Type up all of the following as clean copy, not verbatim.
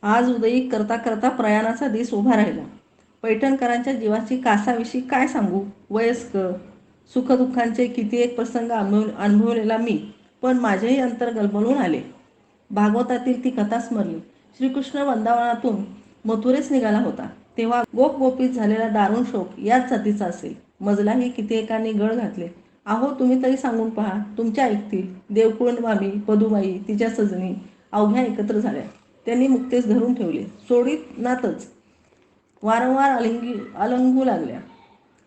आज उदयी करता करता प्रयाणाचा दिस उभा राहिला. पैठणकरांच्या जीवाची कासाविषयी काय सांगू. वयस्कर सुखदुःखांचे किती एक प्रसंग अनुभवलेला मी, पण माझेही अंतर गलबलून आले. भागवतातील ती कथा स्मरली. श्रीकृष्ण वृंदावनातून मथुरेस निघाला होता, तेव्हा गोप गोपीत झालेला दारुण शोक याच जातीचा असेल. मजलाही किती एकांनी गळ घातले. अहो, तुम्ही तरी सांगून पहा, तुमच्या ऐकतील. देवकुळमामी पदुबाई तिच्या सजनी अवघ्या एकत्र झाल्या. त्यांनी मुक्तेस धरून ठेवले, सोडीनातच वारंवार अलंगू लागल्या.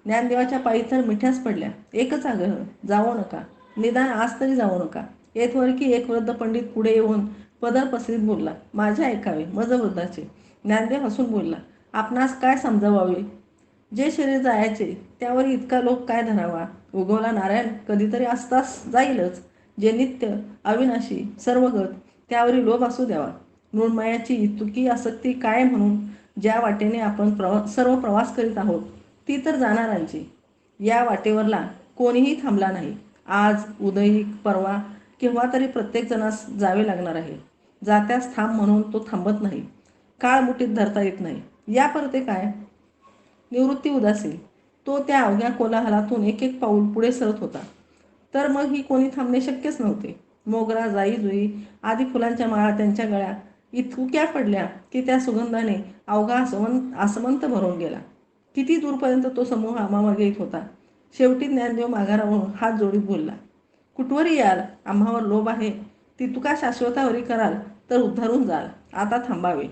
ज्ञानदेवाच्या पायी तर मिठ्याच पडल्या. एकच आग्रह, जावो नका, निदान आज तरी जावो नका. येथवर की एक वृद्ध पंडित पुढे येऊन पदर पसरीत बोलला, माझे ऐकावे मज वृद्धाचे. ज्ञानदेव हसून बोलला, आपणास काय समजावावे. जे शरीर जायचे त्यावर इतका लोक काय धरावा. उगवला नारायण कधीतरी असतास जाईलच. जे नित्य अविनाशी सर्वगत त्यावरी लोभ असू द्यावा. मृण्मयाची इतुकी आसक्ती काय म्हणून ज्या वाटेने आपण सर्व प्रवास करीत आहोत ती तर जाणारांची. या वाटेवरला कोणीही थांबला नाही. आज उदयी परवा केव्हा तरी प्रत्येक जणास जावे लागणार आहे. जात्यास थांब म्हणून तो थांबत नाही. काळ मुठीत धरता येत नाही. या परते काय. निवृत्ती उदासीन. तो त्या अवघ्या कोलाहलातून एक एक पाऊल पुढे सरत होता. तर मग ही कोणी थांबणे शक्यच नव्हते. मोगरा, जाई जुई आदी फुलांच्या माळा त्यांच्या गळ्या इतक्या पडल्या की त्या सुगंधाने अवघा आसमंत भरून गेला. किती दूरपर्यंत तो समूह आम्हामागे येत होता. शेवटी ज्ञानदेव माघारावरून हात जोडीत बोलला, कुठवरी याल. आम्हावर लोभ आहे ती तुका शाश्वतावरी कराल तर उद्धारून जाल. आता थांबावे.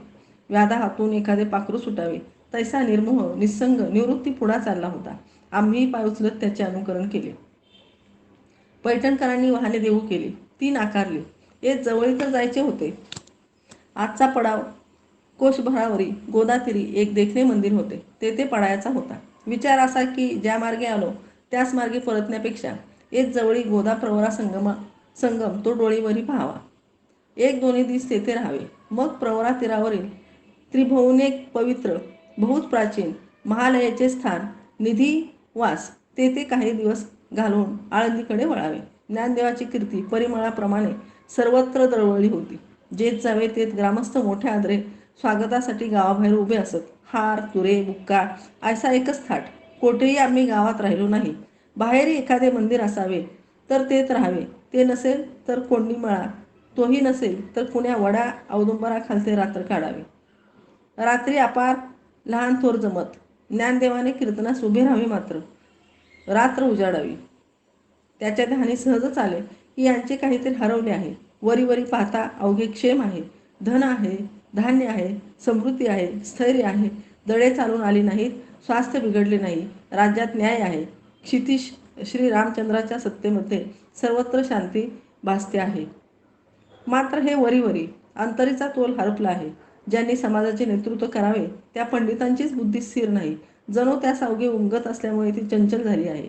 व्याधा हातून एखादे पाखरू सुटावे तैसा निर्मोह निस्संग निवृत्ती पुढा चालला होता. आम्हीही पाय उचलत त्याचे अनुकरण केले. पैठणकरांनी वाहने देऊ केली, ती नाकारली. येत जवळी तर जायचे होते. आजचा पडाव कोशभरावरी गोदातीरी एक देखणे मंदिर होते, तेथे पडायचा होता. विचार असा की ज्या मार्गे आलो त्याच मार्गे परतण्यापेक्षा येत जवळी गोदा प्रवरा संगम तो डोळीवरी पाहावा. एक दोन्ही दिवस तेथे राहावे. मग प्रवरा तीरावरील त्रिभुवनेक पवित्र बहुत प्राचीन महालयाचे स्थान निधिवास तेथे काही दिवस घालून आळंदीकडे वळावे. ज्ञानदेवाची कीर्ती परिमळाप्रमाणे सर्वत्र दरवळली होती. जेथ जावे तेथ ग्रामस्थ मोठ्या आदरे स्वागतासाठी गावाबाहेर उभे असत. हार तुरे बुक्का असा एकच थाट. कोठेही आम्ही गावात राहिलो नाही. बाहेरही एखादे मंदिर असावे तर तेथ राहावे. ते नसेल तर कोंडी मळा, तोही नसेल तर कुण्या वडा औदुंबराखालते रात्र काढावे. रात्री अपार लहान थोर जमत. ज्ञानदेवाने कीर्तनास उभे राहावे, मात्र रात्र उजाडावी. त्याच्या ध्यानी सहजच आले की यांचे काहीतरी हरवले आहे. वरी वरी पाहता अवघे क्षेम आहे, धन आहे, धान्य आहे, समृद्धी आहे, स्थैर्य आहे, दडे चालून आली नाहीत, स्वास्थ्य बिघडले नाही, राज्यात न्याय आहे, क्षितिश श्रीरामचंद्राच्या सत्तेमध्ये सर्वत्र शांती भासते आहे. मात्र हे वरीवरी अंतरीचा तोल हरपला आहे. ज्यांनी समाजाचे नेतृत्व करावे त्या पंडितांचीच बुद्धी स्थिर नाही. जणू त्यास अवघे उमगत असल्यामुळे ती चंचल झाली आहे.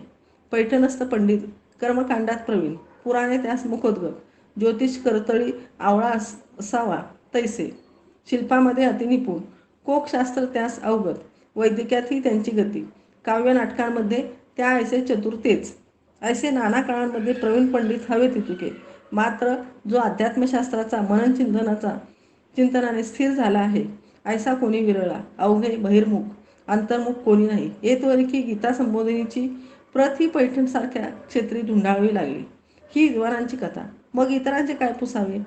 पैठणस्थ पंडित कर्मकांडात प्रवीण, पुराणे त्यास मुखोद्गत, ज्योतिष करतळी आवळा असावा तैसे, शिल्पामध्ये अतिनिपुण, कोकशास्त्र त्यास अवगत, वैद्यकातही त्यांची गती, काव्य नाटकांमध्ये त्या ऐसे चतुर तेच. ऐसे नाना काळांमध्ये प्रवीण पंडित हवे तितुके. मात्र जो अध्यात्मशास्त्राचा मनन चिंतनाने स्थिर झाला आहे ऐसा कोणी विरळा. अवघे बहिर्मुख अंतर्मुख कोणी नाही. येतवरी की गीता संबोधिनीची प्रत ही पैठणसारख्या क्षेत्री ढुंढाळवी लागली. ही विद्वानांची कथा. मग इतरांचे काय पुसावे.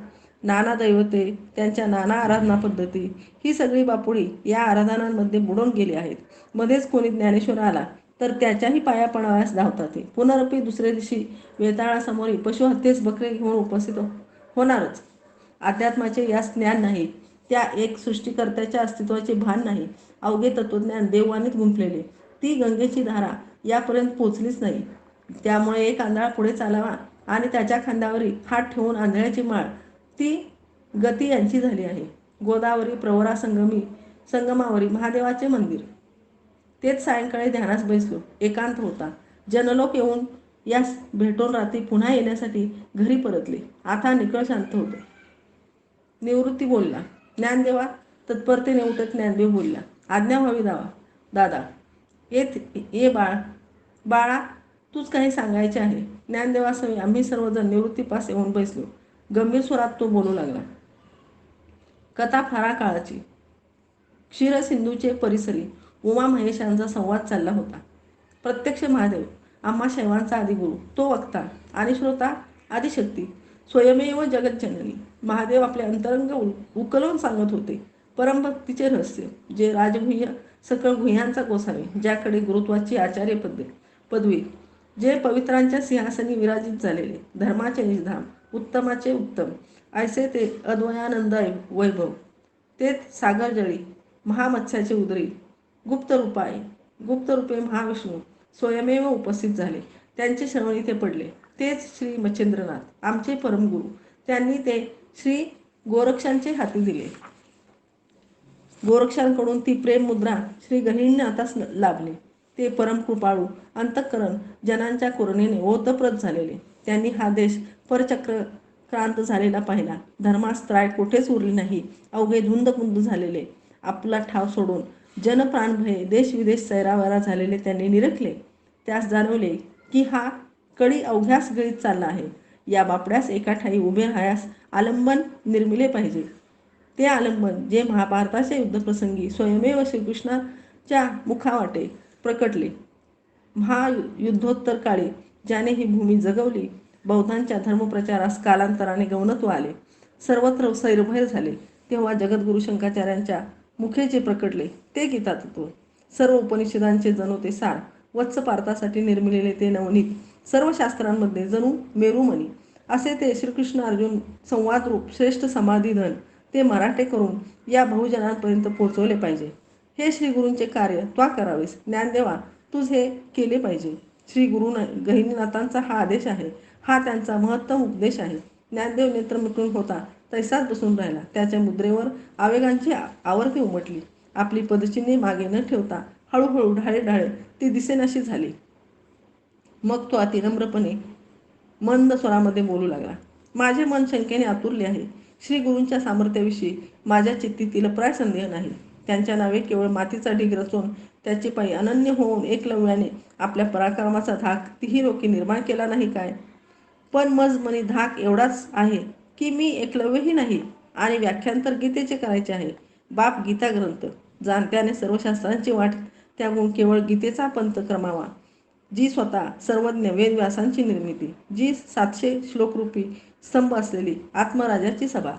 नाना दैवते, त्यांच्या नाना आराधना पद्धती, ही सगळी बापुडी या आराधनांमध्ये बुडून गेली आहेत. मध्येच कोणी ज्ञानेश्वर आला तर त्याच्याही पाया पडावयास धावतात ते. पुनरपी दुसऱ्या दिवशी वेताळासमोरी पशुहत्येस बकरे घेऊन उपस्थित होणारच. अध्यात्माचे यास ज्ञान नाही. त्या एक सृष्टीकर्त्याच्या अस्तित्वाचे भान नाही. अवघे तत्वज्ञान देववाणीत गुंफलेले. ती गंगेची धारा यापर्यंत पोचलीच नाही. त्यामुळे एक आंधळा पुढे चालावा आणि त्याच्या खांद्यावरी हात ठेवून आंधळ्याची माळ, ती गती यांची झाली आहे. गोदावरी प्रवरा संगमावरी महादेवाचे मंदिर. तेच सायंकाळी ध्यानास बसलो. एकांत होता. जनलोक येऊन यास भेटून रात्री पुन्हा येण्यासाठी घरी परतले. आता निकळ शांत होते. निवृत्ती बोलला, ज्ञानदेवा. तत्परतेने उठत ज्ञानदेव बोलला, आज्ञा व्हावी दादा. ये बाळा, तूच काही सांगायचे आहे. ज्ञानदेवासह आम्ही सर्वजण निवृत्तीपास येऊन बसलो. गंभीर स्वरात तो बोलू लागला, कथा फारा काळाची. क्षीरसिंधूचे परिसरी उमा महेशांचा संवाद चालला होता. प्रत्यक्ष महादेव आम्हा शैवांचा आदिगुरु, तो वक्ता आणि श्रोता आदिशक्ती, स्वयमेव जगज्जननी. महादेव आपले अंतरंग उकलवून सांगत होते परमभक्तीचे रहस्य, जे राजगुह्य सकळ गुह्यांचा गोसावे, ज्याकडे गुरुत्वाची आचार्य पदवी, जे पवित्रांच्या सिंहासनी विराजित झालेले, धर्माचे निजधाम, उत्तमाचे उत्तम, ऐसे ते अद्वयानंद वैभव, तेच सागरजळी महामत्स्याचे उदरी गुप्तरूपे महाविष्णू स्वयमेव उपस्थित झाले. त्यांचे श्रवण इथे पडले. तेच श्री मच्छिंद्रनाथ, आमचे परमगुरु. त्यांनी ते श्री गोरक्षांचे हाती दिले. गोरक्षांकडून ती प्रेम मुद्रा श्री गहिनीनाथास लाभली. ते परमकृपाळू अंतःकरण जनांच्या करुणेने ओतप्रत झालेले. त्यांनी हा देश परचक्रक्रांत झालेला पाहिला. धर्मास त्राय कोठेच उरली नाही. अवघे धुंदपुंद झालेले आपला ठाव सोडून जनप्राणभये देश विदेश सैरावैरा झालेले त्यांनी निरखले. त्यास जाणवले की हा कडी अवघ्यास गळीत चालला आहे. या बापड्यास एका ठाई उभे राहायास आलंबन निर्मिले पाहिजे. ते आलंबन जे महाभारताच्या युद्धप्रसंगी स्वयमेव श्रीकृष्णाच्या मुखावाटे प्रकटले. महायुद्धोत्तर काळी ज्याने ही भूमी जगवली, बौद्धांच्या धर्मप्रचारास कालांतराने गौणत्व आले, सर्वत्र सैरभैर झाले, तेव्हा जगद्गुरु शंकराचार्यांच्या मुखे जे प्रकटले ते गीतातत्व, सर्व उपनिषदांचे जणू ते सार, वत्स पार्थासाठी निर्मिलेले ते नवनीत, सर्व शास्त्रांमध्ये जणू मेरुमणी, असे ते श्रीकृष्ण अर्जुन संवादरूप श्रेष्ठ समाधीधन ते मराठे करून या बहुजनांपर्यंत पोहोचवले पाहिजे. हे श्री गुरूंचे कार्य त्वा करावेस. ज्ञानदेवा, तूच हे केले पाहिजे. श्री गुरु गहिनीनाथांचा हा आदेश आहे. हा त्यांचा महत्तम उपदेश आहे. ज्ञानदेव नेत्र मिटून होता तैसाच बसून राहिला. त्याच्या मुद्रेवर आवेगांची आवर्ती उमटली. आपली पदचिन्हे मागे न ठेवता हळूहळू ढाळे ढाळे ती दिसेनाशी झाली. मग तो अति नम्रपणे मंद स्वरामध्ये बोलू लागला. माझे मन शंकेने आतुरले आहे. श्री गुरूंच्या सामर्थ्याविषयी माझ्या चित्ती तिलप्राय संदेह नाही. त्यांच्या नावे केवळ मातीचा ढीग रचून त्याची पायी अनन्य होऊन एकलव्याने आपल्या पराक्रमाचा धाक तीही लोके निर्माण केला नाही काय? पण मज मनी धाक एवढाच आहे की मी एकलव्यही नाही आणि व्याख्यान गीतेचे करायचे आहे. बाप गीता ग्रंथ, जाणत्याने सर्व शास्त्रांची वाट त्यागून केवळ गीतेचा पंथ क्रमावा, जी स्वतः सर्वज्ञ वेदव्यासांची निर्मिती, जी 700 श्लोकरूपी स्तंभ असलेली आत्मराजाची सभा,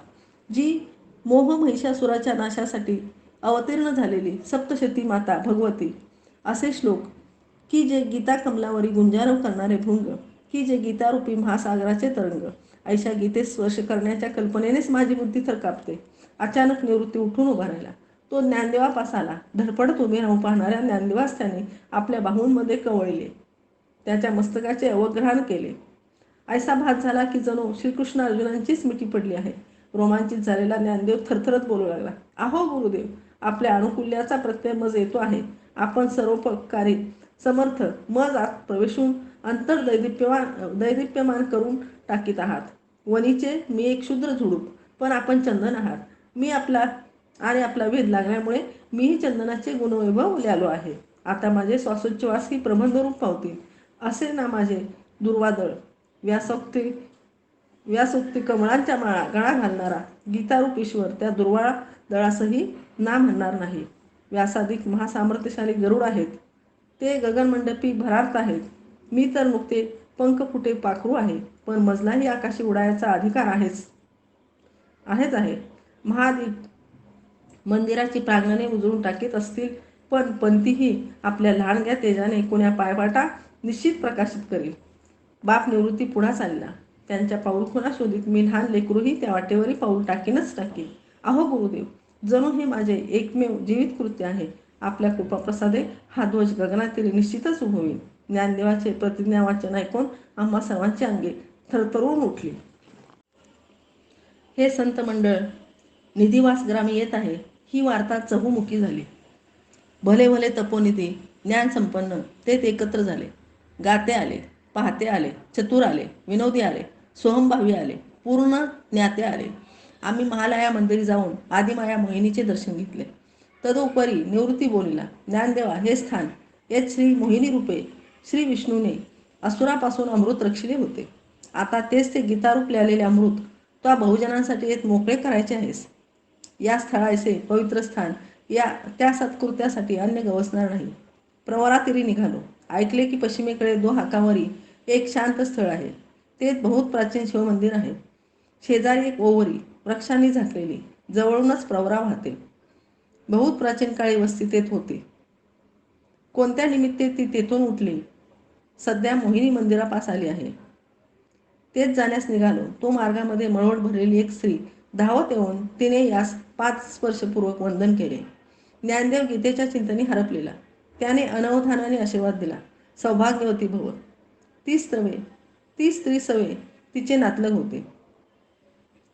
जी मोह महिषासुराच्या नाशासाठी अवतीर्ण झालेली सप्तशती माता भगवती, असे श्लोक की जे गीता कमलावरी गुंजारव करणारे भृंग, की जे गीतारूपी महासागराचे तरंग. ऐशा गीतेस स्पर्श करण्याच्या कल्पनेनेच माझी बुद्धी थरकापते. अचानक निवृत्ती उठून उभा राहिला. तो ज्ञानदेवापास आला. धडपडत उभे राहून पाहणाऱ्या ज्ञानदेवास त्याने आपल्या बाहूंमध्ये कवळले, त्याच्या मस्तकाचे अवग्रहण केले. ऐसा भास झाला की जणू श्रीकृष्ण अर्जुनांचीच मिठी पडली आहे. रोमांचित झालेला ज्ञानदेव थरथरत बोलू लागला. अहो गुरुदेव, आपल्या अनुकूल्याचा प्रत्यय मज येतो आहे. आपण सर्वोपकारी समर्थ मज आत प्रवेशून अंतर दैदिप्यमान करून टाकीत आहात. वनीचे मी एक क्षुद्र झुडूप, पण आपण चंदन आहात. मी आपला वेध लागल्यामुळे मीही चंदनाचे गुणवैभव ल्यालो आहे. आता माझे श्वासोच्छ्वास ही प्रबंधरूप पावतील. असे ना माझे दुर्वादळ व्यासोक्ती कमळांच्या माळा गळा घालणारा गीतारूप ईश्वर त्या दुर्वादळासही ना म्हणणार नाही. व्यासाधिक महासामर्थ्यशाली गरुड आहेत. ते गगनमंडपी भरार्थ आहेत. मी तर नुकते पंख फुटे पाखरू आहे, पण मजलाही आकाशी उडायचा अधिकार आहेच आहे. महादीप मंदिराची प्रांगणे उजळून टाकीत असतील, पण पंथीही आपल्या लहानग्या तेजाने कोण्या पायवाटा निश्चित प्रकाशित करील. बाप निवृत्ती पुढा चालला. त्यांच्या पाऊलखुणा शोधित मी लहान लेकरूही त्या वाटेवरी पाऊल टाकीनच टाकीन. अहो गुरुदेव, जणू हे माझे एकमेव जीवित कृत्य आहे. आपल्या कृपाप्रसादे हा ध्वज गगनातील निश्चितच उभवीन. ज्ञानदेवाचे प्रतिज्ञावाचन ऐकून आम्हा सर्वांची अंगे थरथरून उठली. हे संत मंडळ निधिवास ग्रामी येत आहे. ही वार्ता चहूमुखी झाली. भले भले तपोनिधी ज्ञानसंपन्न तेथ एकत्र झाले. गाते आले, पाहते आले, चतुर आले, विनोदी आले, सोहमभावी आले, पूर्ण ज्ञाते आले. आम्ही महालया मंदिरी जाऊन आदिमाया मोहिनीचे दर्शन घेतले. तदुपरी निवृत्ती बोलिला. ज्ञानदेवा, हे स्थान येत श्री मोहिनी रूपे श्री विष्णूने असुरापासून अमृत रक्षिले होते. आता तेच ते गीतारूप ल्यालेले अमृत त्या बहुजनांसाठी येत मोकळे करायचे आहेस. या स्थळाचे पवित्र स्थान या त्या सत्कृत्यासाठी अन्य गवसणार नाही. प्रवरातीरी निघालो. ऐकले की पश्चिमेकडे 2 हाकावरी एक शांत स्थळ आहे. ते बहुत प्राचीन शिवमंदिर आहे. शेजारी एक ओवरी वृक्षांनी झाकलेली, जवळूनच प्रवरा वाहते. बहुत प्राचीन काळी वस्ती तेथ होती. कोणत्या निमित्ते ती तेथून उठली, सध्या मोहिनी मंदिरापास आली आहे. तेच जाण्यास निघालो. तो मार्गामध्ये मळवट भरलेली एक स्त्री धावत येऊन तिने यास 5 स्पर्शपूर्वक वंदन केले. ज्ञानदेव गीतेच्या चिंतनी हरपलेला. त्याने अनवधानाने आशीर्वाद दिला. सौभाग्यवती भव. ती स्त्री सवे तिचे नातलग होते.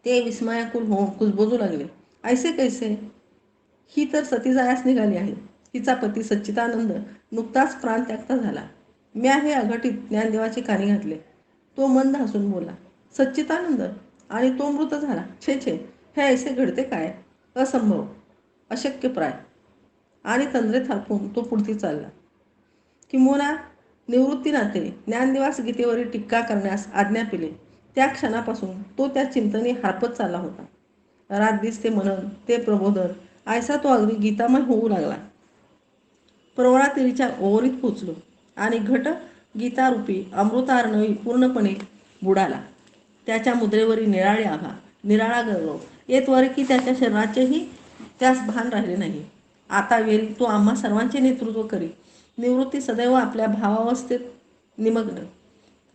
ते विस्मयाकुल होऊन कुजबुजू लागले. ऐसे कैसे? ही तर सती जायास निघाली आहे. हिचा पती सच्चिदानंद नुकताच प्राण त्यागता झाला. म्या हे अघटित ज्ञानदेवाचे कानी घातले. तो मंद हसून बोलला. सच्चिदानंद? आणि तो मृत झाला? छे छे, हे ऐसे घडते काय? असंभव, अशक्यप्राय. आणि तंद्रेत हरपून तो पुढती चालला. किंबहुना निवृत्तीनाथे ज्ञानदेवास गीतेवरील टीका करण्यास आज्ञा केली. त्या क्षणापासून तो त्या चिंतने हरपत चालला होता. रातदिस ते मनन, ते प्रबोधन, ऐसा तो अगदी गीतामय होऊ लागला. प्रवरातीरीच्या ओवरीत पोचलो आणि घट गीतारूपी अमृतार्णवी पूर्णपणे बुडाला. त्याच्या मुद्रेवरील निराळे आभा, निराळा गौरव येतवरे की त्याच्या शरीराचेही त्यास भान राहिले नाही. आता वेळी तो आम्हा सर्वांचे नेतृत्व करी. निवृत्ती सदैव आपल्या भावावस्थेत निमग्न.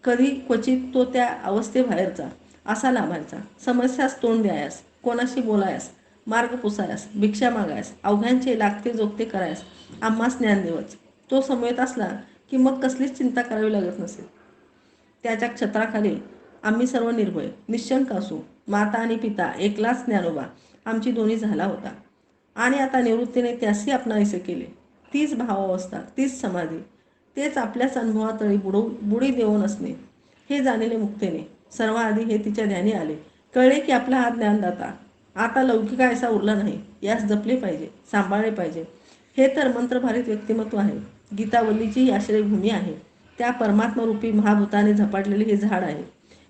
कधी क्वचित तो त्या अवस्थेबाहेरचा असा लाभायचा. समस्यास तोंड द्यायास, कोणाशी बोलायास, मार्ग पुसायास, भिक्षा मागायास, अवघ्यांचे लागते जोगते करायास आम्हास ज्ञानदेवच. तो समवेत असला की मग कसलीच चिंता करावी लागत नसे. त्याच्या छत्राखाली आम्ही सर्व निर्भय निश्चंक असू. माता आणि पिता एकलाच ज्ञानोबा आमची दोन्ही झाला होता. आणि आता निवृत्तीने त्यासही आपणाईसे केले. तीच भावावस्था, तीच समाधी, तेच आपल्याच अनुभवातळी बुडी देऊन असणे, हे जाणिले मुक्तेने. सर्वाआधी हे तिच्या ध्यानी आले. कळले की आपला हा ज्ञानदाता आता लौकिकायसा उरला नाही. यास जपले पाहिजे, सांभाळले पाहिजे. हे तर मंत्रभारित व्यक्तिमत्व आहे. गीतावल्लीची आश्रयभूमी आहे. त्या परमात्मरूपी महाभूताने झपाटलेले हे झाड आहे.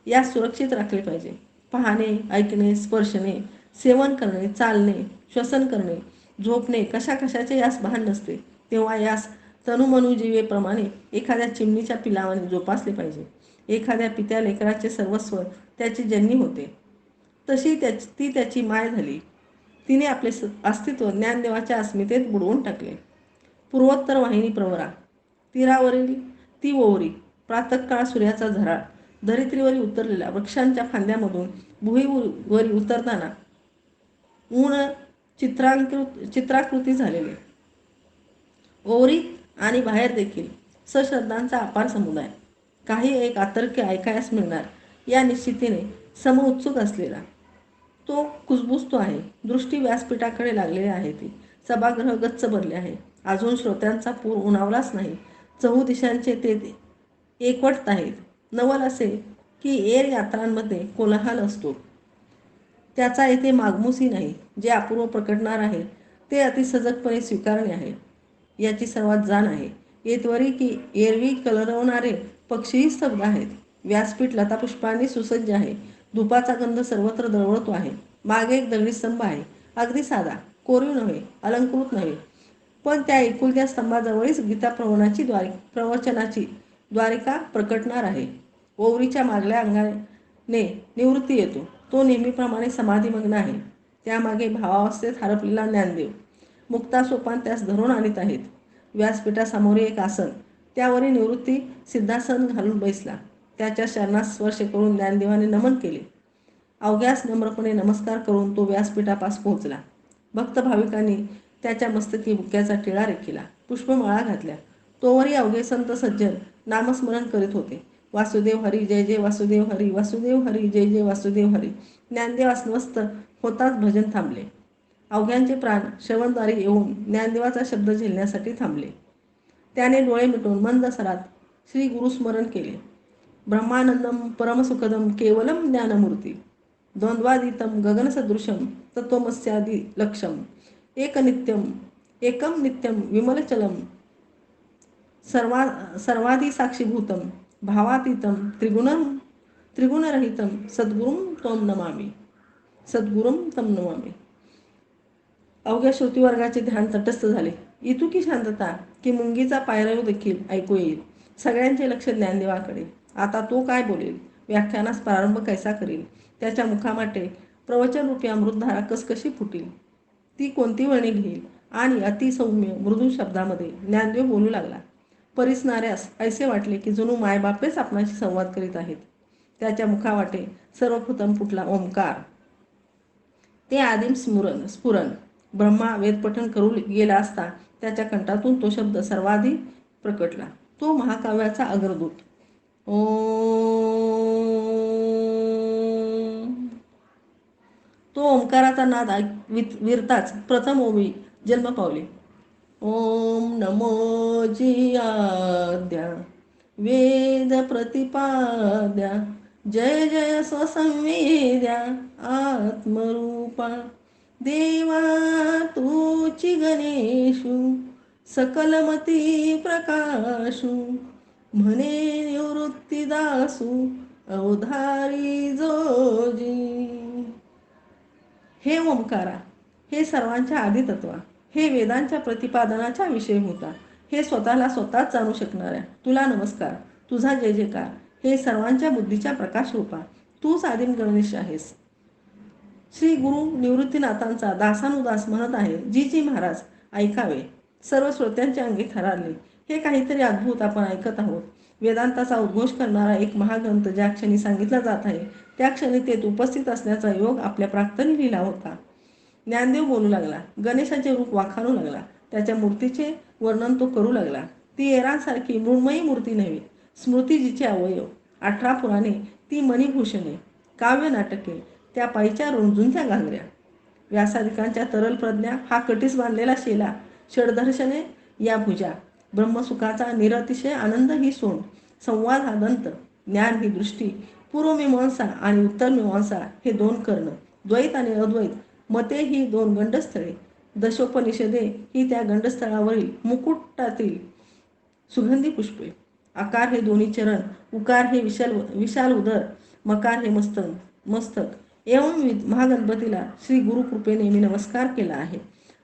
यास सुरक्षित राखले पाहिजे. पाहणे, ऐकणे, स्पर्शणे, सेवन करणे, चालणे, श्वसन करणे, झोपणे, कशाचे यास भान नसते, तेव्हा यास तनुमनुजीवेप्रमाणे एखाद्या चिमणीच्या पिलावाने जोपासले पाहिजे. एखाद्या पित्या लेकराचे सर्वस्व त्याची जननी होते, तशी ती त्याची माय झाली. तिने आपले अस्तित्व ज्ञानदेवाच्या अस्मितेत बुडवून टाकले. पूर्वोत्तर वाहिनी प्रवरा, तीरावरील ती ओवरी, प्रातःकाळ सूर्याचा झराळ, धरित्रीवरी उतरलेल्या वृक्षांच्या फांद्यामधून भुईवरी उतरताना ऊन चित्राकृती झालेले. ओवरीत आणि बाहेर देखील सश्रद्धांचा अपार समुदाय. काही एक अतर्क्य ऐकायस मिळणार या निश्चितीने समउत्सुक असलेला तो कुजबुजतो आहे. दृष्टी व्यासपीठाकडे लागलेली आहे. ती सभागृह गच्च भरले आहे. अजून श्रोत्यांचा पूर उणावलाच नाही. चहू दिशांचे ते एकवटत आहेत. नवल असे की एर यात्रांमध्ये कोलाहल असतो, त्याचा येथे मागमूसही नाही. जे अपूर्व प्रकटणार आहे ते अतिसजगपणे स्वीकारणे आहे याची सर्वात जाण आहे. येतवरी की एरवी कलरवणारे पक्षीही स्तब्ध आहेत. व्यासपीठ लतापुष्पांनी सुसज्ज आहे. धुपाचा गंध सर्वत्र दळवळतो आहे. मागे एक दगडी स्तंभ आहे. अगदी साधा, कोरीव नव्हे, अलंकृत नव्हे, पण त्या एकुलत्या स्तंभाजवळीच गीता प्रवचनाची द्वारिका प्रकटणार आहे. ओवरीच्या मागल्या अंगाने निवृत्ती येतो. तो नेहमीप्रमाणे समाधीमग्न आहे. त्यामागे भावावस्थेत हरपलेला ज्ञानदेव मुक्तासोपान त्यास धरून आणीत आहेत. व्यासपीठासमोर एक आसन, त्यावरील निवृत्ती सिद्धासन घालून बैसला. त्याच्या चरणास स्पर्श करून ज्ञानदेवाने नमन केले. अवघ्यास नम्रपणे नमस्कार करून तो व्यासपीठापास पोहोचला. भक्त भाविकांनी त्याच्या मस्तकी बुक्याचा टिळा रेखिला, पुष्पमाळा घातल्या. तोवरी अवघे संत सज्जन नामस्मरण करीत होते. वासुदेव हरी, जय जय वासुदेव हरी, वासुदेव हरी, जय जय वासुदेव हरी. ज्ञानदेव अस्वस्थ होताच भजन थांबले. अवघ्यांचे प्राण श्रवणद्वारी येऊन ज्ञानदेवाचा शब्द झेलण्यासाठी थांबले. त्याने डोळे मिटून मंद स्वरात श्री गुरुस्मरण केले. ब्रह्मानंदम परमसुखदम केवलम ज्ञानमूर्ती द्वंद्वातीतं गगनसदृशं तत्त्वमस्यादि लक्ष्यम् एकम नित्यं विमलचलं सर्वादिसाक्षीभूतं भावातीतं त्रिगुणरहितं सद्गुरुं तं नमामि. अवघ्या श्रुतीवर्गाचे ध्यान तटस्थ झाले. इतुकी शांतता की मुंगीचा पायरव देखील ऐकू येईल. सगळ्यांचे लक्ष ज्ञानदेवाकडे. आता तो काय बोलेल, व्याख्यानास प्रारंभ कैसा करील, त्याच्या मुखामाटे प्रवचनरूपी अमृतधारा कसकशी फुटील, ती कोणती वळणे घेईल आणि अतिसौम्य मृदू शब्दामध्ये ज्ञानदेव बोलू लागला. परिसणाऱ्यास ऐसे वाटले की जणू मायबापेच आपणाशी संवाद करीत आहेत. त्याच्या मुखावाटे सर्वप्रथम फुटला ओंकार. ते आदिम स्फुरण. ब्रह्मा वेदपठण करू गेला असता त्याच्या कंठातून तो शब्द सर्वाधिक प्रकटला. तो महाकाव्याचा अग्रदूत. तो ओंकाराचा नाद विरताच प्रथम ओवी जन्म पावले. ओम नमो जियाद्या वेद प्रतिपाद्या जय जय स्वसंवेद्या आत्मरूपा देवा तूची गणेशू सकलमती प्रकाशू म्हणे निवृत्तीदासू अवधारी जोजी. हे ओंकारा, हे सर्वांच्या आदितत्वा, हे वेदांच्या प्रतिपादनाचा विषय होता, हे स्वतःला स्वतःच जाणू शकणाऱ्या तुला नमस्कार, तुझा जय जयकार. हे सर्वांच्या बुद्धीच्या प्रकाश रूपा, तूच आदिम गणेश आहेस. श्री गुरु निवृत्तीनाथांचा दासानुदास म्हणत आहे, जी जी महाराज ऐकावे. सर्व श्रोत्यांच्या अंगी थरारले. हे काहीतरी अद्भुत आपण ऐकत आहोत. वेदांताचा उद्घोष करणारा एक महाग्रंथ ज्या क्षणी सांगितला जात आहे त्या क्षणी तेथ उपस्थित असण्याचा योग आपल्या प्राक्तनी लिहिला होता. ज्ञानदेव बोलू लागला. गणेशाचे रूप वाखाणू लागला. त्याच्या मूर्तीचे वर्णन तो करू लागला. ती एरांसारखी मृण्मयी मूर्ती नव्हे, स्मृती जिचे अवयव, 18 पुराणे, ती मणिभूषणे, काव्य नाटके, त्या पायीच्या रुंजुंच्या घागऱ्या, व्यासादिकांच्या तरल प्रज्ञा, हा कटीस बांधलेला शेला, षडदर्शने या भुजा, ब्रह्मसुखाचा निरतिशय आनंद ही सोंड, संवाद हा दंत, ज्ञान ही दृष्टी, पूर्वमीमांसा आणि उत्तरमीमांसा हे 2 कर्ण, द्वैत आणि अद्वैत मते ही 2 गंडस्थळे, दशोपनिषदे ही त्या गंडस्थळावरील मुकुटातील सुगंधी पुष्पे, आकार हे 2 चरण, उकार हे विशाल उदर, मकार हे मस्तक. एवं महागणपतीला श्री गुरुकृपेने मी नमस्कार केला आहे.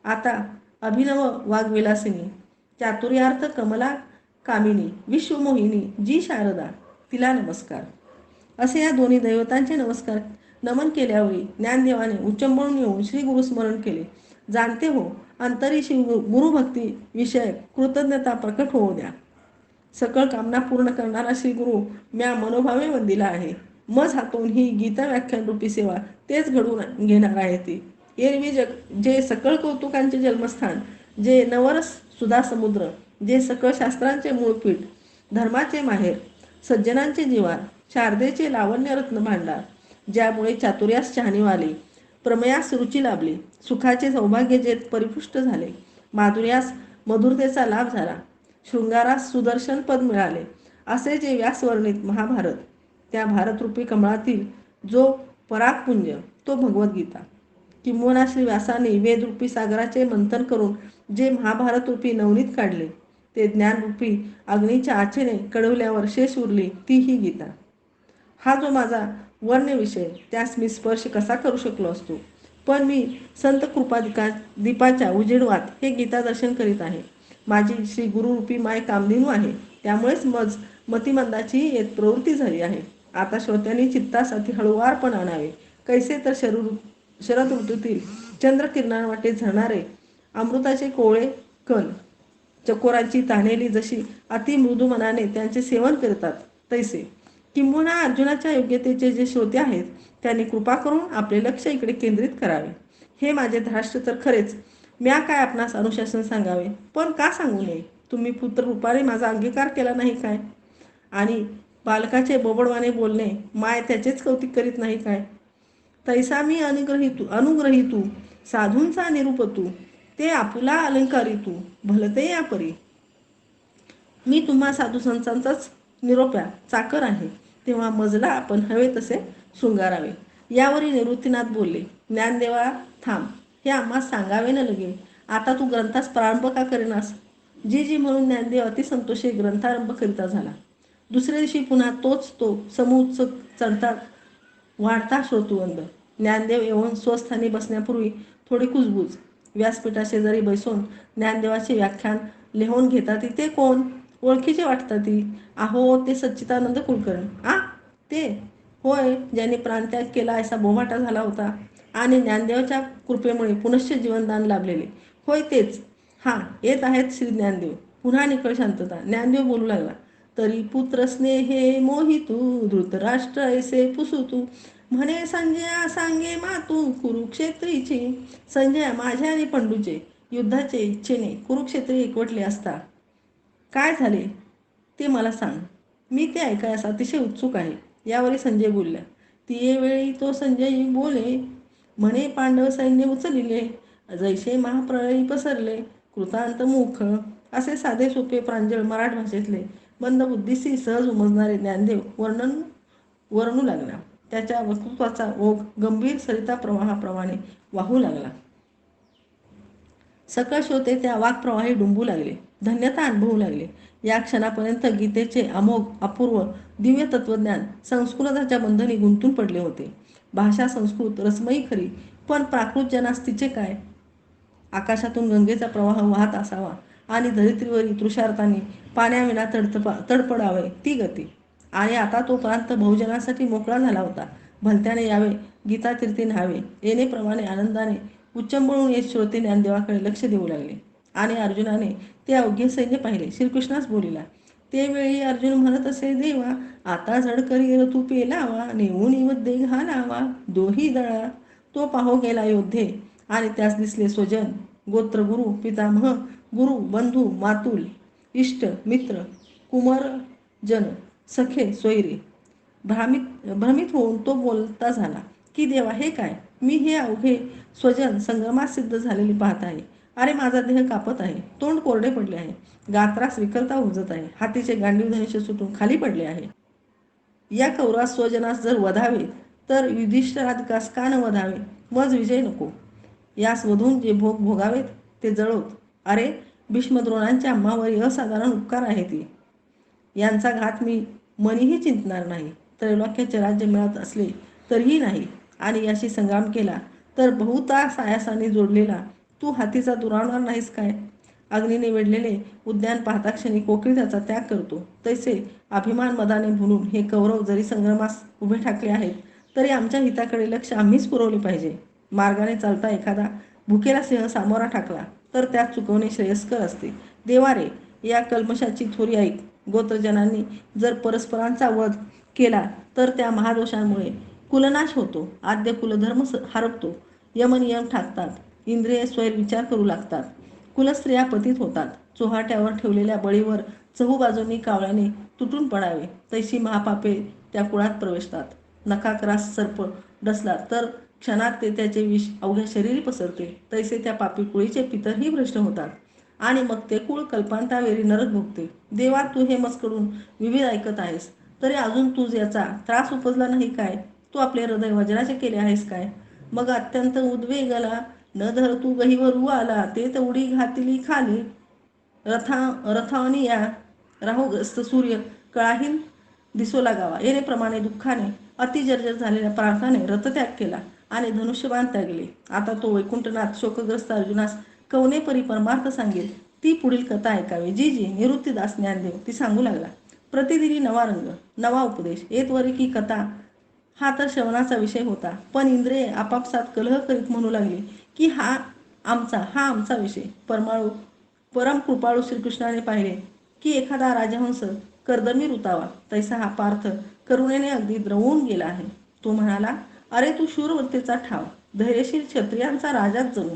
आता अभिनव वाग्विलासिनी, चातुर्यार्थ कमला कामिनी, विश्वमोहिनी जी शारदा, तिला नमस्कार. असे या दोन्ही दैवतांचे नमन केल्यावेळी ज्ञानदेवाने उच्चंबळून येऊन श्री गुरुस्मरण केले. जाणते हो, अंतरी श्री गुरुभक्ती विषय कृतज्ञता प्रकट होऊ द्या. सकळ कामना पूर्ण करणारा श्री गुरु म्या मनोभावे वंदिला आहे. मज हातून ही गीता व्याख्यान रूपी सेवा तेच घडवून घेणार आहे. ती एरवी जे सकळ कौतुकांचे जन्मस्थान, जे नवरस सुधा समुद्र, जे सकळ शास्त्रांचे मूळपीठ, धर्माचे माहेर, सज्जनांचे जिवार, शारदेचे लावण्य रत्न भांडार, ज्यामुळे चातुर्यास चाहनीवाले, प्रमयास रुची लाभली, सुखाचे सौभाग्य जे परिपुष्ट झाले, माधुर्यास मधुरतेचा लाभ झाला, शृंगारास सुदर्शन पद मिळाले, असे जे व्यासवर्णित महाभारत, त्या भारतरूपी कमळातील जो परागपुंज तो भगवद्गीता, किंबहुना श्री व्यासाने वेदरूपी सागराचे मंथन करून जे महाभारतरूपी नवनीत काढले, ते ज्ञानरूपी अग्नीच्या आचेने कडवल्यावर शेष उरली ती ही गीता. हा जो माझा वर्ण विषय, त्यास मी स्पर्श कसा करू शकलो असतो, पण मी संत दीपाच्या उजेडवात हे गीता दर्शन करीत आहे. माझी श्री गुरुरूपी माय कामधेनू आहे, त्यामुळेच मतिमंदाची येत प्रवृत्ती झाली आहे. आता श्रोत्यांनी चित्तास अति हळुवारपण आणावे. कैसे तर शरद ऋतूतील चंद्रकिरणांवाटे झरणारे अमृताचे कोवळे कण चकोरांची तान्हेली जशी अति मृदू मनाने त्यांचे सेवन करतात, तैसे किंबहुना अर्जुनाच्या योग्यतेचे जे श्रोते आहेत त्यांनी कृपा करून आपले लक्ष इकडे केंद्रित करावे. हे माझे धाराष्ट्र तर खरेच, म्या काय आपणास अनुशासन सांगावे, पण का सांगू नये. तुम्ही पुत्ररूपाने माझा अंगीकार केला नाही काय, आणि बालकाचे बोबडवाने बोलणे माय त्याचेच कौतिक करीत नाही काय. तैसा मी अनुग्रहितू साधूंचा निरूपतू, ते आपुला अलंकारितू भलते या परी. मी तुम्हा साधू संतांचाच निरोप्या चाकर आहे, तेव्हा मजला आपण हवे तसे शृंगारावे. यावरी निवृत्तीनाथ बोलले, ज्ञानदेवा थांब, हे आम्हास सांगावे न लगे. आता तू ग्रंथास प्रारंभ का करेनास. जी म्हणून ज्ञानदेव अतिसंतोषी ग्रंथारंभ करिता झाला. दुसऱ्या दिवशी पुन्हा तोच तो समूच चढता वाढता श्रोतुवंद. ज्ञानदेव येऊन स्वस्थानी बसण्यापूर्वी थोडी कुजबूज, व्यासपीठाशेजारी बैसून ज्ञानदेवाचे व्याख्यान लिहून घेतात ते कोण? ओळखीचे वाटतात ती. अहो, ते सच्चिदानंद कुलकर्णी. ते होय, ज्यांनी प्राणत्याग केला असा बोमाटा झाला होता आणि ज्ञानदेवाच्या कृपेमुळे पुनश्च जीवनदान लाभलेले. होय, तेच. येत आहेत श्री ज्ञानदेव. पुन्हा निखळ शांतता. ज्ञानदेव बोलू लागला. तरी पुत्र स्नेहे मोहितू धृतराष्ट्र ऐसे पुसू तू, म्हणे संजया सांगे मातू कुरुक्षेत्रीची. संजय माझ्या आणि पंडूचे युद्धाचे इच्छेने कुरुक्षेत्री एकवटले असता काय झाले ते मला सांग. मी ते ऐकायस अतिशय उत्सुक आहे. यावेळी संजय बोलला. ती वेळी तो संजय बोले, म्हणे पांडव सैन्य उचलिले, जैसे महाप्रळयी पसरले, कृतांत मुख. असे साधे सोपे प्रांजळ मराठ भाषेतले मंदबुद्धीसी सहज उमजणारे ज्ञानदेव वर्णू लागला. त्याच्या वक्तृत्वाचा ओघ गंभीर सरिता प्रवाहाप्रमाणे वाहू लागला. सकळ श्रोते त्या वाक्प्रवाही डुंबू लागले, धन्यता अनुभवू लागले. या क्षणापर्यंत गीतेचे अमोघ अपूर्व दिव्य तत्वज्ञान संस्कृताच्या बंधनी गुंतून पडले होते. भाषा संस्कृत रसमयी खरी, पण प्राकृत जनास तिचे काय? आकाशातून गंगेचा प्रवाह वाहत असावा आणि धरित्रीवरील तृषार्ताने पाण्याविना तडपडावे ती गती. आणि आता तो प्रांत बहुजनांसाठी मोकळा झाला होता. भलत्याने यावे, गीतातीर्थी न्हावे, येणेप्रमाणे आनंदाने उच्चंबळून येत श्रोते ज्ञानदेवाकडे लक्ष देऊ लागले. आणि अर्जुनाने ते अवघे सैन्य पाहिले. श्रीकृष्णास बोलिला. ते वेळी अर्जुन म्हणत असे, देवा आता झड करी तू पेलावा, नेऊन मध्ये घालावा दोही दळा. तो पाहो गेला योद्धे आणि त्यास दिसले स्वजन, गोत्र, गुरु, पितामह, गुरु, बंधू, मातुल, इष्ट, मित्र, कुमार, जन, सखे, सोयरे. भ्रमित होऊन तो बोलता झाला की, देवा हे काय? मी हे अवघे स्वजन संग्रमात सिद्ध झालेले पाहत आहे. अरे माझा देह कापत आहे, तोंड कोरडे पडले आहे, गात्रास विकलता उमजत आहे, हातीचे गांडीव धनुष्य सुटून खाली पडले आहे. या कौरास स्वजनास जर वधावे तर युधिष्ठिराधिकास का न वधावे? मज विजय नको. यास वधून जे भोग भोगावेत ते जळोत. अरे भीष्मद्रोणांच्या आम्हावरी असाधारण उपकार आहे ती. यांचा घात मी मनीही चिंतणार नाही. त्रैलोक्याचे राज्य मिळत असले तरीही नाही. आणि याशी संग्राम केला तर बहुता सायासाने जोडलेला तू हातीचा दुरावणार नाहीस काय? अग्नीने वेढलेले उद्यान पाहता क्षणी कोकिळ त्याचा त्याग करतो, तैसे अभिमान मदाने भुलून हे कौरव जरी संग्रामास उभे ठाकले आहेत तरी आमच्या हिताकडे लक्ष आम्हीच पुरवले पाहिजे. मार्गाने चालता एखादा भुकेला सिंह सामोरा टाकला तर त्यात चुकवणे श्रेयस्कर असते. देवारे, या कल्मशाची थोरी ऐक. गोत्रजनांनी जर परस्परांचा वध केला तर त्या महादोषांमुळे कुलनाश होतो, आद्य कुलधर्म हरपतो, यमनियम ठाकतात, इंद्रिय स्वैर विचार करू लागतात, कुलस्त्रिया पतित होतात. चोहाट्यावर ठेवलेल्या बळीवर चहूबाजूंनी कावळ्याने तुटून पडावे तैशी महापापे त्या कुळात प्रवेशतात. नखाक्रास सर्प डसला तर क्षणात ते त्याचे विष अवघ्या शरीरी पसरते, तैसे त्या पापी कुळीचे पितरही भ्रष्ट होतात आणि मग ते कुळ कल्पांतावेरी नरक भोगते. देवा तू हे मजकडून विविध ऐकत आहेस, तरी अजून तू याचा त्रास उपजला नाही काय? तू आपले हृदय वज्राचे केले आहेस काय? मग अत्यंत उद्वेगला न धर तू गहीवर आला, ते तेवढी घातली खाली. रथावनी या राहुग्रस्त सूर्य कळाहीन दिसू लागावा येणेप्रमाणे दुःखाने अतिजर्जर झालेल्या पार्थाने रथत्याग केला आणि धनुष्यबाण त्यागले. आता तो वैकुंठनाथ शोकग्रस्त अर्जुनास कवनेपरी परमार्थ सांगेल ती पुढील कथा ऐकावी, जी जी निवृत्तीदास ज्ञानदेव ती सांगू लागला. प्रतिदिनी नवा रंग, नवा उपदेश. येतवरी की कथा हा तर श्रवणाचा विषय होता, पण इंद्रिये आपापसात कलह करीत म्हणू लागली की हा आमचा विषय. परम कृपाळू श्रीकृष्णाने पाहिले की एखादा राजहंस कर्दमी ऋतावा, तैसा हा पार्थ करुणेने अगदी द्रवून गेला आहे. तो म्हणाला, अरे तू शूरवृत्तीचा ठाव, धैर्यशील क्षत्रियांचा राजाच जणू.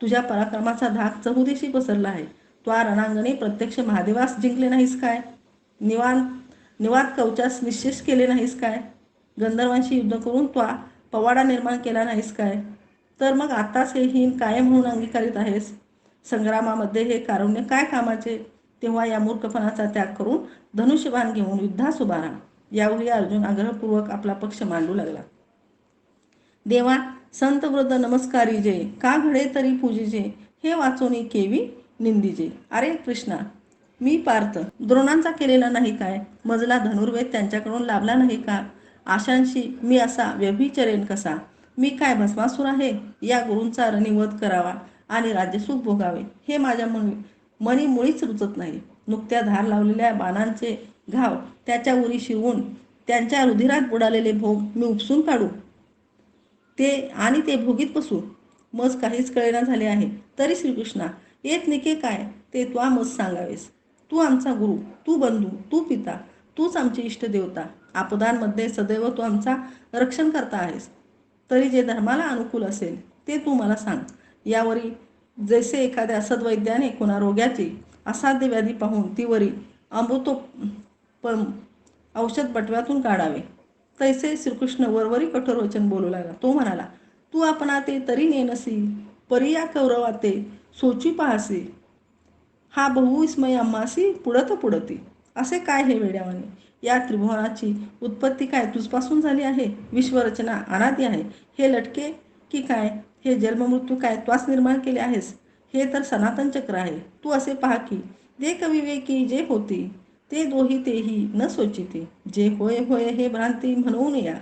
तुझ्या पराक्रमाचा धाक चहुदिशी पसरला आहे. त्वा रणांगणे प्रत्यक्ष महादेवास जिंकले नाहीस काय? निवात कवचास निश्चेष केले नाहीस काय? गंधर्वांशी युद्ध करून त्वा पवाडा निर्माण केला नाहीस काय? तर मग आताच हे हीन काय म्हणून अंगीकारित आहेस? संग्रामामध्ये हे कारुण्य काय कामाचे? तेव्हा या मूर्खपणाचा त्याग करून धनुष्यबाण घेऊन युद्धास उभा राहा. यावेळी अर्जुन आग्रहपूर्वक आपला पक्ष मांडू लागला. देवा संत वृद्ध नमस्कारी जे, का घडे तरी पूजिजे, हे वाचोनी केवी निंदीजे. अरे कृष्णा, मी पार्थ द्रोणांचा केलेला नाही काय? मजला धनुर्वेद त्यांच्याकडून लाभला नाही का? आशांशी मी असा व्यभिचरेन कसा? मी काय भस्मासूर आहे? या गुरूंचा रणिवध करावा आणि राज्यसुख भोगावे हे माझ्या मनी मुळीच रुचत नाही. नुकत्या धार लावलेल्या बाणांचे घाव त्याच्या उरी शिरवून त्यांच्या रुधिरात बुडालेले भोग मी उपसून काढू ते भोगीत बसू? मज काहीच कळेना झाले आहे. तरी श्रीकृष्णा, येत निके काय ते त्वा मज सांगावेस. तू आमचा गुरु, तू बंधू, तू पिता, तूच आमची इष्टदेवता. आपदांमध्ये सदैव तू आमचा रक्षण करता आहेस. तरी जे धर्माला अनुकूल असेल ते तू मला सांग. यावरी जैसे एखाद्या सद्वैद्याने कोणा रोग्याची असाध्य व्याधी पाहून तीवरी अमृतोपम औषध बटव्यातून काढावे, तैसे श्रीकृष्ण वरवरी कठोर वचन बोलू लागला. तो म्हणाला, तू आपणा ते तरी नेनसी, परी या कौरवाते सोची पाहसी, हा बहुविस्मय आम्हासी पुढत पुढती. असे काय हे वेड्यावाने? या त्रिभुवनाची उत्पत्ती काय तुझपासून झाली आहे? विश्वरचना अनादी आहे. हे लटके की काय? हे जन्ममृत्यू काय त्वास निर्माण केले आहेस? हे तर सनातन चक्र आहे. तू असे पहा की जे कविवेकी जे होती ते दोही तेही न सोचिते. जे होय होय हे भ्रांती म्हणून या.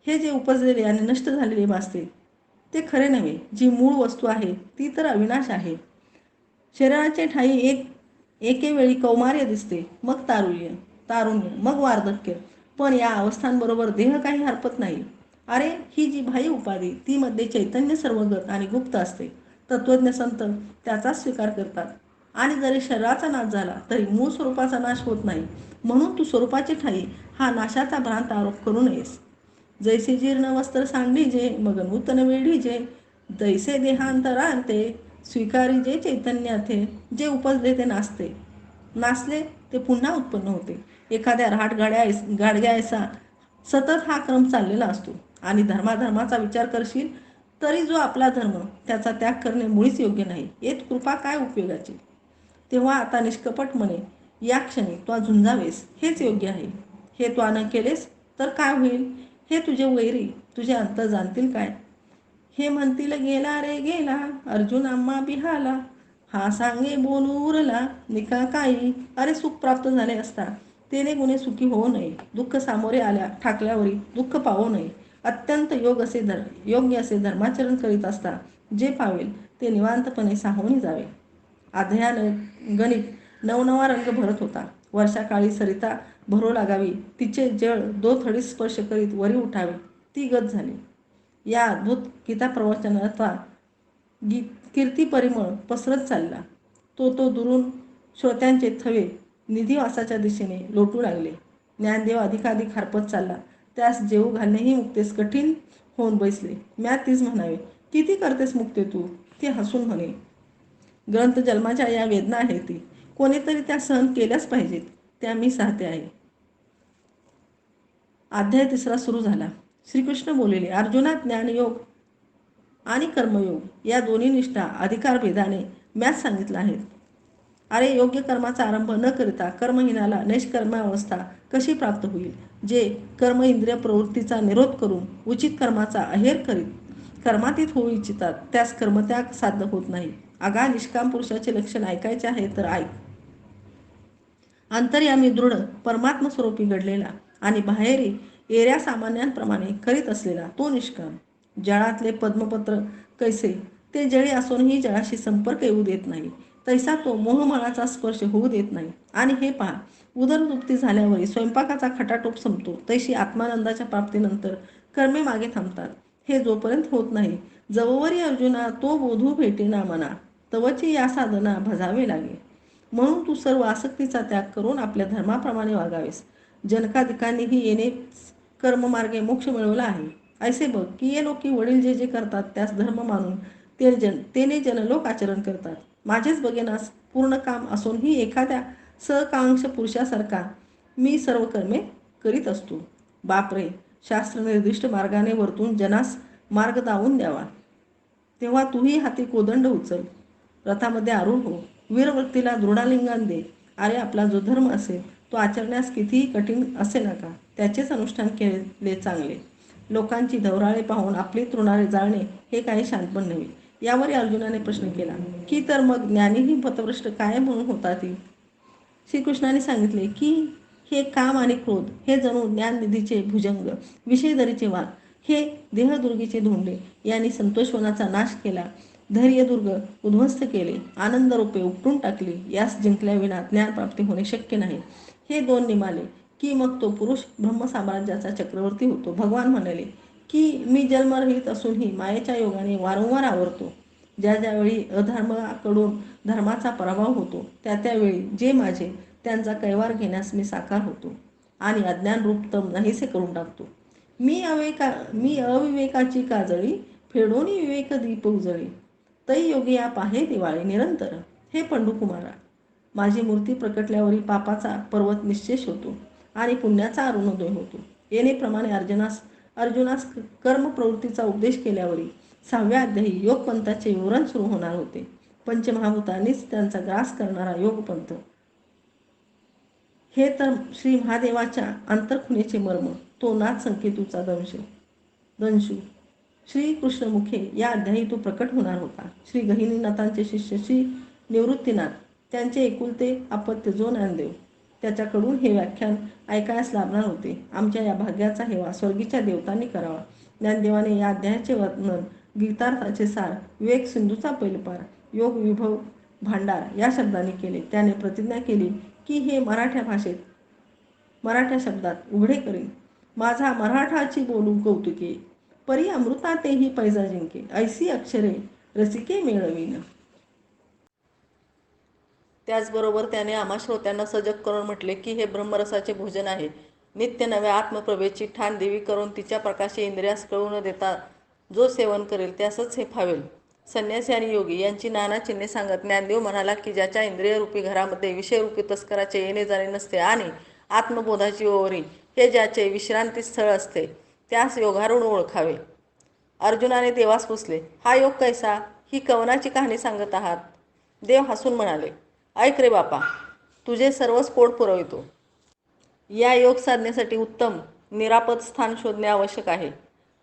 हे जे उपजलेले आणि नष्ट झालेले भासते ते खरे नव्हे. जी मूळ वस्तू आहे ती तर अविनाश आहे. शरीराचे ठाई एके वेळी कौमार्य दिसते, मग तारुण्य, मग वार्धक्य. पण या अवस्थांबरोबर देह काही हरपत नाही. अरे, ही जी बाह्य उपाधी ती मध्ये चैतन्य सर्वगत आणि गुप्त असते. तत्वज्ञ संत त्याचा स्वीकार करतात. आणि जरी शरीराचा नाश झाला तरी मूळ स्वरूपाचा नाश होत नाही. म्हणून तू स्वरूपाचे ठाई हा नाशाचा भ्रांत आरोप करू नयेस. जैसे जीर्ण वस्त्र सांडीजे मग नूतन वेढीजे, दैसे देहांतरांते स्वीकारी जे चैतन्याथे. जे उपजले ते नासले ते पुन्हा उत्पन्न होते. एखाद्या गाडग्यायसा सतत हा क्रम चाललेला असतो. आणि धर्माचा विचार करशील तरी जो आपला धर्म त्याचा त्याग करणे मुळीच योग्य नाही. येत कृपा काय उपयोगाची? तेव्हा आता निष्कपट म्हणे, या क्षणी तो झुंजावेस हेच योग्य आहे. हे तो न केलेस तर काय होईल? हे तुझे वैरी तुझे अंत जाणतील काय? हे म्हणतील गेला रे गेला अर्जुन आम्हा बिहाला, हा सांगे बोलू उरला निका काही. अरे, सुख प्राप्त झाले असता तेने गुणे सुखी होऊ नये. दुःख सामोरे ठाकल्यावरी दुःख पावू नये. अत्यंत योग्य असे धर्माचरण करीत असता जे पावेल ते निवांतपणे साहोनी जावे. गणित नवनवा रंग भरत होता. वर्षाकाळी सरिता भरू लागावी, तिचे जळ थडी स्पर्श करीत वरी उठावे, ती गत झाली. या अद्भुत गीता प्रवचनाचा कीर्ती परिमळ पसरत चालला. तो दुरून श्रोत्यांचे थवे निधिवासाच्या दिशेने लोटू लागले. ज्ञानदेव अधिकाधिक हरपत चालला. त्यास जेवू घालणेही मुक्तेस कठीण होऊन बसले. म्या तीच म्हणावे, किती करतेस मुक्ते तू? ती हसून म्हणे, ग्रंथ जन्माच्या या वेदना आहेत ती कोणीतरी त्या सहन केल्याच पाहिजेत. त्या मी साहते आहे. अध्याय 3 सुरू झाला. श्रीकृष्ण बोलले, अर्जुना, ज्ञानयोग आणि कर्मयोग या दोन्ही निष्ठा अधिकार भेदाने मॅच सांगितलं आहेत. अरे, योग्य कर्माचा आरंभ न करता कर्महीनाला नैष्कर्मावस्था कशी प्राप्त होईल? जे कर्म इंद्रिय प्रवृत्तीचा निरोध करून उचित कर्माचा अहेर करीत कर्मातीत होऊ इच्छितात त्यास कर्मत्याग साध्य होत नाही. आगा निष्काम पुरुषाचे लक्षण ऐकायचे आहे तर ऐक. अंतर्यामी दृढ परमात्म स्वरूपी घडलेला आणि बाहेरी एऱ्या सामान्यांप्रमाणे करीत असलेला तो निष्काम. जळातले पद्मपत्र कैसे ते जळी असूनही जळाशी संपर्क येऊ देत नाही, तैसा तो मोहमळाचा स्पर्श होऊ देत नाही. आणि हे पहा, उदरतृप्ती झाल्यावर स्वयंपाकाचा खटाटोप संपतो, तैशी आत्मानंदाच्या प्राप्तीनंतर कर्मे मागे थांबतात. हे जोपर्यंत होत नाही, जववरी अर्जुना तो बोधू भेटेना मना, तवची या साधना भजावे लागे. म्हणून तू सर्व आसक्तीचा त्याग करून आपल्या धर्माप्रमाणे वागावेस. जनकाधिकांनीही येणे कर्ममार्गे मोक्ष मिळवला आहे. ऐसे बघ की ये लोकी वडील जे जे करतात त्यास धर्म मानून तेने जनलोक आचरण करतात. माझेच बघेनास पूर्ण काम असूनही एखाद्या सहकांक्ष पुरुषासारखा मी सर्व कर्मे करीत असतो. बापरे, शास्त्र निर्दिष्ट मार्गाने वर्तून जनास मार्ग दावून द्यावा. तेव्हा तूही हाती कोदंड उचल, रथामध्ये आरूढ हो, वीरवृत्तीला दृढालिंगन दे. अरे, आपला जो धर्म असेल तो आचरण्यास कितीही कठीण असे नका, त्याचेच अनुष्ठान केले चांगले. लोकांची धवराळे पाहून आपली तृणारे जाळणे हे काही शांतपण नव्हे. यावर अर्जुनाने प्रश्न केला की तर मग ज्ञानीही पथभ्रष्ट काय म्हणून होतात? श्रीकृष्णाने सांगितले की हे काम आणि क्रोध हे जणू ज्ञाननिधीचे भुजंग, विषयदरीचे वाघ, हे देहदुर्गीचे धोंडे यांनी संतोषवनाचा नाश केला. धैर्यदुर्ग उद्ध्वस्त केले, आनंद रूपे उपटून टाकली. यास जिंकल्याविना ज्ञानप्राप्ती होणे शक्य नाही. हे दोन निमाले की मग तो पुरुष ब्रह्मसाम्राज्याचा चक्रवर्ती होतो. भगवान म्हणाले की मी जन्मरहित असूनही मायेच्या योगाने वारंवार आवरतो. ज्या ज्यावेळी अधर्माकडून धर्माचा पराभव होतो त्या त्यावेळी जे माझे त्यांचा कैवार घेण्यास मी साकार होतो आणि अज्ञान रूप तम नाहीसे करून टाकतो. मी अविवेकाची काजळी फेडून विवेक दीप उजळी. तै योगी या पाहे दिवाळी निरंतर. हे पंडुकुमारा, माझी मूर्ती प्रकटल्यावरी पापाचा पर्वत निश्चेष होतो आणि पुण्याचा अरुणोदय होतो. येणेप्रमाणे अर्जुनास कर्म प्रवृत्तीचा उपदेश केल्यावरी 6व्या अध्यायी योगपंथाचे विवरण सुरू होणार होते. पंचमहाभूतांनीच त्यांचा ग्रास करणारा योगपंथ, हे तर श्री महादेवाच्या अंतर्खुणेचे मर्म, तो नाथ संकेतूचा दंशू श्री कृष्णमुखे या अध्यायी तो प्रकट होणार होता. श्री गहिनीनाथांचे शिष्य श्री निवृत्तीनाथ, त्यांचे एकुलते अपत्य जो ज्ञानदेव, त्याच्याकडून हे व्याख्यान ऐकायला लाभणार होते. आमच्या या भाग्याचा हेवा स्वर्गीच्या देवतांनी करावा. ज्ञानदेवाने या अध्यायाचे वर्णन, गीतार्थाचे सार, विवेक सिंधूचा पैलपार, योग विभव भांडार या शब्दांनी केले. त्याने प्रतिज्ञा केली की हे मराठ्या शब्दात उघडे करीन. माझा मराठाची बोलू कौतुके, परी अमृता तेही पैजा जिंके, ऐसी अक्षरे रसिके मेळवीन. त्याचबरोबर त्याने आम्हा श्रोत्यांना सजग करून म्हटले की हे ब्रह्मरसाचे भोजन आहे. नित्य नव्या आत्मप्रभेची ठाण देवी करून तिच्या प्रकाशी इंद्रियास कळू न देता जो सेवन करेल त्यासच हे फावेल. संन्यासी आणि योगी यांची नाना चिन्हे सांगत ज्ञानदेव म्हणाला की ज्याच्या इंद्रियरूपी घरामध्ये विषयरूपी तस्कराचे येणे जाणे नसते आणि आत्मबोधाची ओवरी हे ज्याचे विश्रांती स्थळ असते त्यास योगारूढ ओळखावे. अर्जुनाने देवास पुसले, हा योग कैसा? ही कवनाची कहाणी सांगत आहात? देव हसून म्हणाले, ऐक रे बापा, तुझे सर्वच पोट पुरवितो. या योग साधनेसाठी उत्तम निरापद स्थान शोधणे आवश्यक आहे.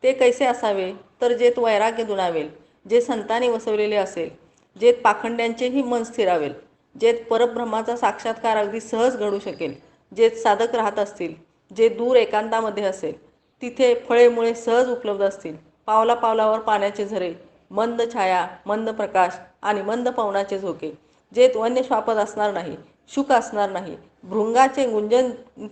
ते कैसे असावे? तर जेथ वैराग्य दुणावेल, जे संतांनी वसवलेले असेल, जेथ पाखंड्यांचेही मन स्थिरावेल, जेथ परब्रह्माचा साक्षात्कार अगदी सहज घडू शकेल, जेथ साधक राहत असतील, जे दूर एकांतामध्ये असेल, तिथे फळे मुळे सहज उपलब्ध असतील, पावला पावलावर पाण्याचे झरे, मंद छाया, मंद प्रकाश आणि मंद पवनाचे झोके, जेथ वन्य श्वापद असणार नाही, शुक असणार नाही, भृंगाचे गुंजन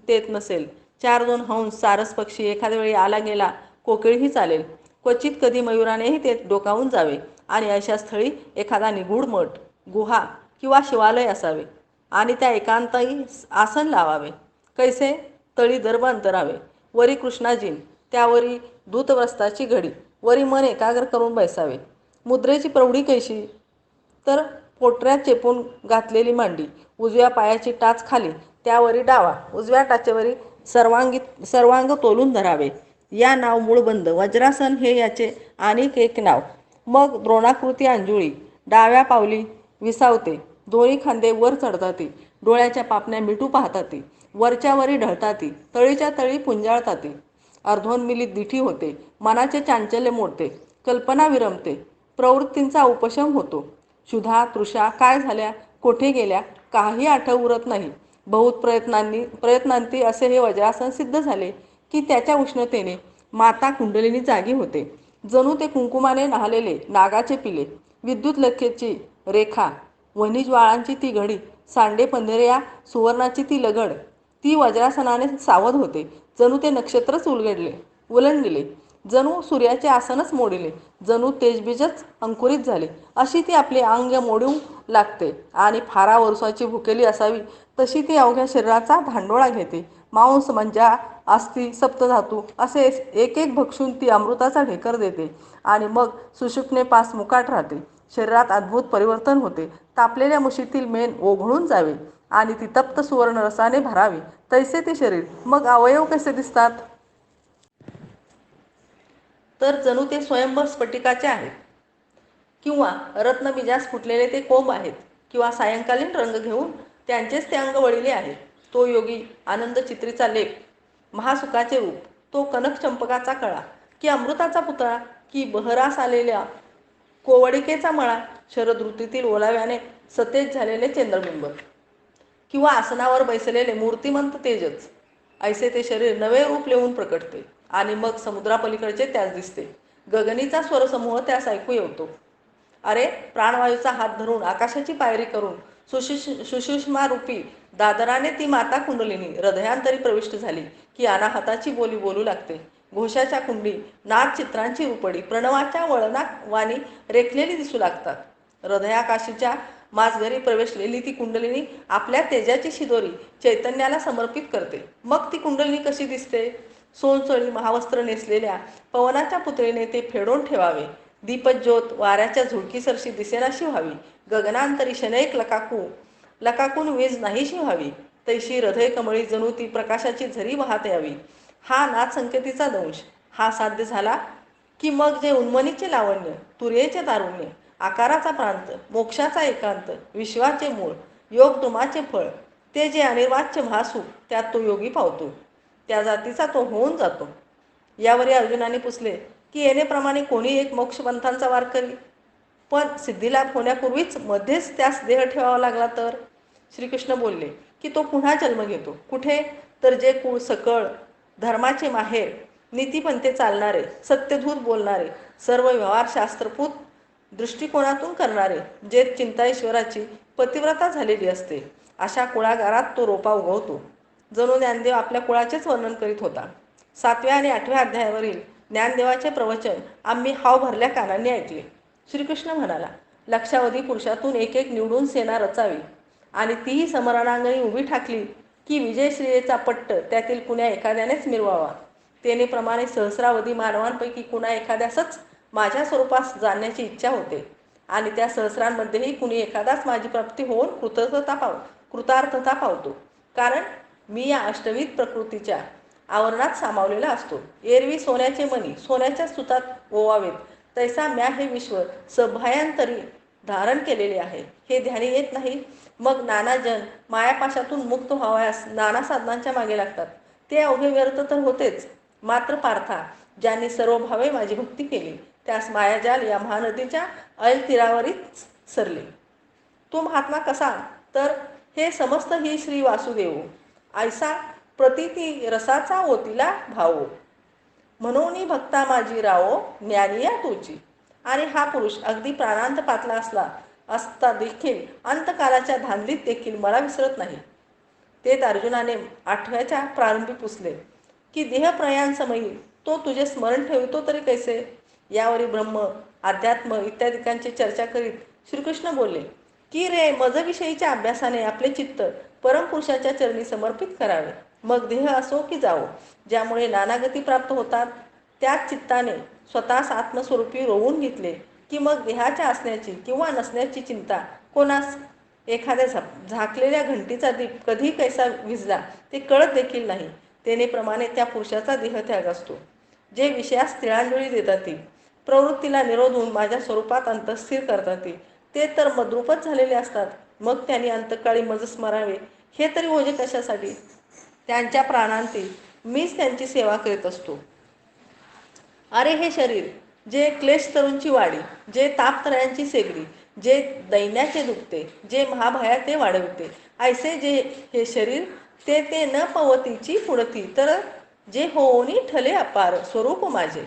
तेत नसेल, 4-2 हंस, सारस पक्षी, एखाद्या वेळी आला गेला कोकिळही चालेल, क्वचित कधी मयुरानेही ते डोकावून जावे आणि अशा स्थळी एखादा निगूढ मठ, गुहा किंवा शिवालय असावे आणि त्या एकांताई आसन लावावे. कैसे? तळी दर्भ अंतरावे, वरी कृष्णाजीन, त्यावरी दूतव्रस्ताची घडी, वरी मन एकाग्र करून बैसावे. मुद्रेची प्रौढी कैशी? तर पोटऱ्यात चेपून घातलेली मांडी, उजव्या पायाची टाच खाली, त्यावरी डावा, उजव्या टाचेवरी सर्वांग तोलून धरावे. या नाव मूळबंद वज्रासन हे याचे आणिक एक नाव. मग द्रोणाकृती अंजुळी, डाव्या पावली विसावते, दोन्ही खांदे वर चढताती, डोळ्याच्या पापण्या मिटू पाहताती, वरच्यावरी ढळताती, तळीच्या तळी पुंजाळताती, अर्धोन्मिलित दिठी होते, मनाचे चांचल्य मोडते, कल्पना विरमते, प्रवृत्तींचा उपशम होतो. क्षुधा तृषा काय झाल्या, कोठे गेल्या, काही आठव उरत नाही. बहुत प्रयत्नांती असे हे वज्रासन सिद्ध झाले की त्याच्या उष्णतेने माता कुंडलिनी जागी होते. जणू ते कुंकुमाने न्हालेले नागाचे पिले, विद्युत लखेची रेखा, वन्ही ज्वाळांची ती घडी, सांडे पंधरे या सुवर्णाची ती लगड, ती वज्रासनाने सावध होते. जणू ते नक्षत्रच उलंडले, जणू सूर्याचे आसनच मोडिले, जणू तेजबीजच अंकुरित झाले, अशी ती आपले अंग मोडू लागते आणि फारा वर्षाची भुकेली असावी तशी ती अवघ्या शरीराचा धांडोळा घेते. मांस, मज्जा, अस्थी, सप्तधातू असे एक एक भक्षून ती अमृताचा ढेकर देते आणि मग सुषुप्नेपास मुकाट राहते. शरीरात अद्भुत परिवर्तन होते. तापलेल्या मुशीतील मेण ओघळून जावे आणि ती तप्त सुवर्ण रसाने भरावी, तैसे ते शरीर. मग अवयव कसे दिसतात? तर जणू ते स्वयंभर स्फटिकाचे आहेत, किंवा रत्नबीजास फुटलेले ते कोंब आहेत, किंवा सायंकालीन रंग घेऊन त्यांचेच ते अंग वळिले आहे. तो योगी आनंद चित्रीचा लेप, महासुखाचे रूप, तो कनक चंपकाचा कळा, की अमृताचा पुतळा, की बहरास आलेल्या कोवडिकेचा मळा, शरद ऋतूतील ओलाव्याने सतेज झालेले चंद्रबिंब, किंवा आसनावर बैसलेले मूर्तिमंत तेजच, ऐसे ते शरीर नवे रूप लेवून प्रकटते आणि मग समुद्रापलीकडचे त्यास दिसते. गगनीचा स्वरसमूह त्यास ऐकू येतो. अरे, प्राणवायूचा हात धरून आकाशाची पायरी करून सुषुष्मा रूपी दादराने ती माता कुंडलिनी हृदयांतरी प्रविष्ट झाली की अनाहताची बोली बोलू लागते. घोषाच्या कुंडी, नाद चित्रांची रुपडी प्रणवाच्या वळणा वाणी रेखलेली दिसू लागतात. हृदयाकाशीच्या माझघरी प्रवेशलेली ती कुंडलिनी आपल्या तेजाची शिदोरी चैतन्याला समर्पित करते. मग ती कुंडलिनी कशी दिसते? सोनसळी महावस्त्र नेसलेल्या पवनाच्या पुतळीने ते फेडून ठेवावे. दीपज्योत वाऱ्याच्या झुळकीसरशी दिसेनाशी व्हावी. गगनांतरी शनैक लकाकून वीज नाहीशी व्हावी. तैशी हृदय कमळी जणू ती प्रकाशाची झरी वाहत यावी. हा नाद संकेतीचा दंश. हा साध्य झाला की मग जे उन्मनीचे लावण्य, तुर्येचे तारुण्य, आकाराचा प्रांत, मोक्षाचा एकांत, विश्वाचे मूळ, योगतुमाचे फळ, ते जे अनिर्वाच्य भासू त्यात तो योगी पावतो. त्या जातीचा तो होऊन जातो. यावरी अर्जुनाने पुसले की येणेप्रमाणे कोणी एक मोक्षपंथांचा वार करी, पण सिद्धीलाभ होण्यापूर्वीच मध्येच त्यास देह ठेवावा लागला तर? श्रीकृष्ण बोलले की तो पुन्हा जन्म घेतो. कुठे? तर जे कुळ सकळ, धर्माचे माहेर, नीतिपंथे चालणारे, सत्यधूत बोलणारे, सर्व व्यवहार शास्त्रपूत दृष्टिकोनातून करणारे, जे चिंता ईश्वराची पतिव्रता झालेली असते, अशा कुळागारात तो रोपा उगवतो. जणू ज्ञानदेव आपल्या कुळाचेच वर्णन करीत होता. 7व्या आणि 8व्या अध्यायावरील ज्ञानदेवाचे प्रवचन आम्ही हाव भरल्या कानांनी ऐकले. श्रीकृष्ण म्हणाला, लक्षावधी पुरुषातून एक एक निवडून सेना रचावी आणि तीही समरणांगणी उभी ठाकली की विजयश्रीयेचा पट्ट त्यातील कुण्या एखाद्यानेच मिरवावा. तेनेप्रमाणे सहस्रावधी मानवांपैकी कुणा एखाद्यासच माझ्या स्वरूपास जाणण्याची इच्छा होते आणि त्या सहस्रांमध्येही कुणी एखादाच माझी प्राप्ती होऊन कृतार्थता पावतो. कारण मी या अष्टविध प्रकृतीच्या आवरणात सामावलेला असतो. एरवी सोन्याचे मणी सोन्याच्या सुतात ओवावेत, तैसा म्या हे विश्व सभयांतरी धारण केलेले आहे. हे ध्यानी येत नाही. मग नाना जन मायापाशातून मुक्त व्हावयास नाना साधनांच्या मागे लागतात. ते अवघे व्यर्थ तर होतेच, मात्र पार्था, ज्यांनी सर्व भावे माझी भक्ती केली त्यास मायाजाल या महानदीच्या ऐल तीरावरीच सरले. तो महात्मा कसा? तर हे समस्त ही श्री वासुदेव ऐसा प्रतिती रसाचा ओतीला भावो, म्हणून भक्ता माझी रावो ज्ञानिया तोची. आणि हा पुरुष अगदी प्राणांत पातला असता देखील अंतकालाच्या धांदलीत देखील मला विसरत नाही. तेच अर्जुनाने 8व्याच्या प्रारंभी पुसले की देहप्रयाणसमयी तो तुझे स्मरण ठेवतो तरी कैसे? यावरी ब्रह्म, अध्यात्म इत्यादिकांची चर्चा करीत श्रीकृष्ण बोलले की रे, मजविषयीच्या अभ्यासाने आपले चित्त परमपुरुषाच्या चरणी समर्पित करावे. मग देह असो की जावो, ज्यामुळे नानागती प्राप्त होतात, त्याच चित्ताने स्वतःस आत्मस्वरूपी रोवून घेतले की मग देहाच्या असण्याची किंवा नसण्याची चिंता कोणास? एखाद्या झाकलेल्या घंटीचा दीप कधी कैसा विझला ते कळत देखील नाही. तेनेप्रमाणे त्या पुरुषाचा देहत्याग असतो. जे विषयास तिळांजळी देतात, प्रवृत्तीला निरोध होऊन माझ्या स्वरूपात अंतस्थिर करतात, ते तर मद्रूपच झालेले असतात. मग त्यांनी अंतकाळी मज स्मरावे, हे तरी ओझे कशासाठी? त्यांच्या प्राणांती मीच त्यांची सेवा करीत असतो. अरे हे शरीर, जे क्लेशतरूंची वाडी, जे तापत्रयांची सेगडी, जे दैन्याचे दुखते, जे महाभयाते वाढविते, ऐसे जे हे शरीर, ते न पवतीची पुढती, तर जे होऊनी ठले अपार स्वरूप माझे.